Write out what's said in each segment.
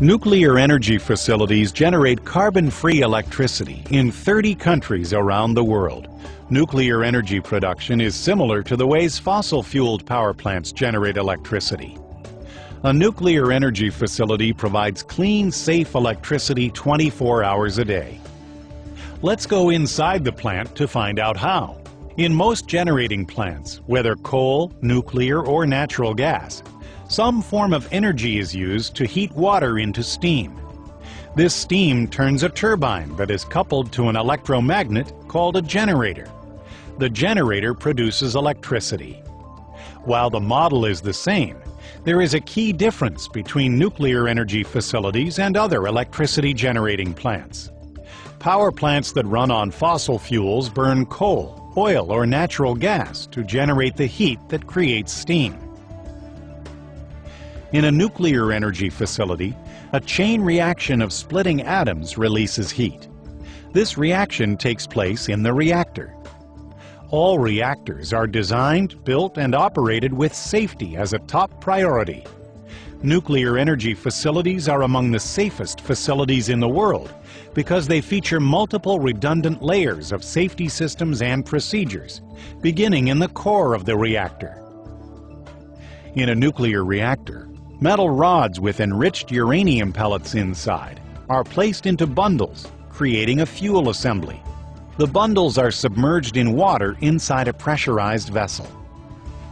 Nuclear energy facilities generate carbon-free electricity in 30 countries around the world. Nuclear energy production is similar to the ways fossil-fueled power plants generate electricity. A nuclear energy facility provides clean, safe electricity 24 hours a day. Let's go inside the plant to find out how. In most generating plants, whether coal, nuclear, or natural gas, some form of energy is used to heat water into steam. This steam turns a turbine that is coupled to an electromagnet called a generator. The generator produces electricity. While the model is the same, there is a key difference between nuclear energy facilities and other electricity generating plants. Power plants that run on fossil fuels burn coal, oil, or natural gas to generate the heat that creates steam. In a nuclear energy facility, a chain reaction of splitting atoms releases heat. This reaction takes place in the reactor. All reactors are designed, built, and operated with safety as a top priority. Nuclear energy facilities are among the safest facilities in the world because they feature multiple redundant layers of safety systems and procedures, beginning in the core of the reactor. In a nuclear reactor, metal rods with enriched uranium pellets inside are placed into bundles, creating a fuel assembly. The bundles are submerged in water inside a pressurized vessel.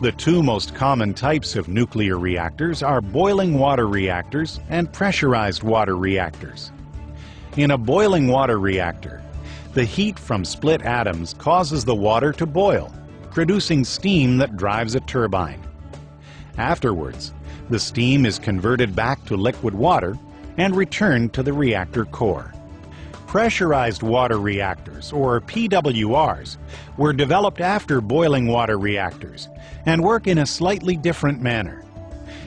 The two most common types of nuclear reactors are boiling water reactors and pressurized water reactors. In a boiling water reactor, the heat from split atoms causes the water to boil, producing steam that drives a turbine. Afterwards, the steam is converted back to liquid water and returned to the reactor core. Pressurized water reactors, or PWRs, were developed after boiling water reactors and work in a slightly different manner.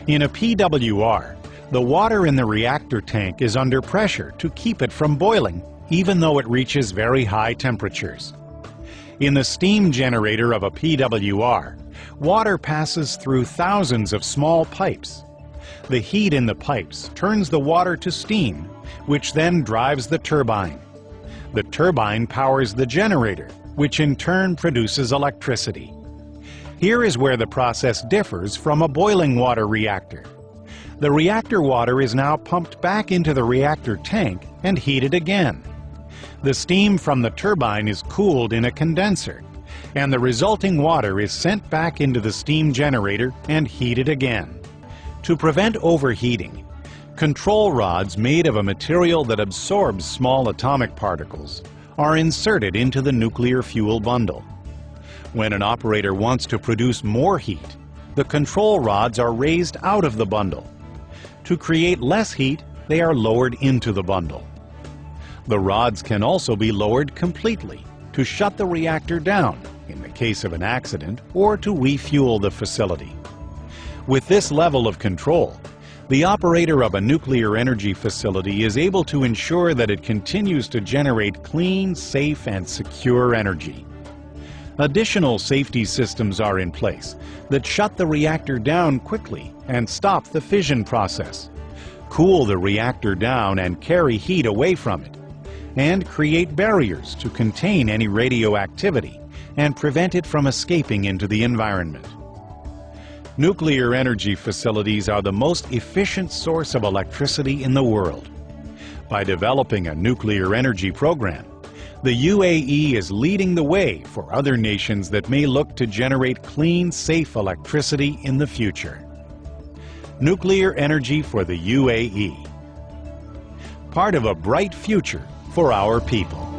In a PWR, the water in the reactor tank is under pressure to keep it from boiling, even though it reaches very high temperatures. In the steam generator of a PWR, water passes through thousands of small pipes. The heat in the pipes turns the water to steam, which then drives the turbine. The turbine powers the generator, which in turn produces electricity. Here is where the process differs from a boiling water reactor. The reactor water is now pumped back into the reactor tank and heated again. The steam from the turbine is cooled in a condenser, and the resulting water is sent back into the steam generator and heated again. To prevent overheating, control rods made of a material that absorbs small atomic particles are inserted into the nuclear fuel bundle. When an operator wants to produce more heat, the control rods are raised out of the bundle. To create less heat, they are lowered into the bundle. The rods can also be lowered completely to shut the reactor down in the case of an accident or to refuel the facility. With this level of control, the operator of a nuclear energy facility is able to ensure that it continues to generate clean, safe, and secure energy. Additional safety systems are in place that shut the reactor down quickly and stop the fission process, cool the reactor down and carry heat away from it, and create barriers to contain any radioactivity and prevent it from escaping into the environment. Nuclear energy facilities are the most efficient source of electricity in the world. By developing a nuclear energy program, the UAE is leading the way for other nations that may look to generate clean, safe electricity in the future. Nuclear energy for the UAE. Part of a bright future for our people.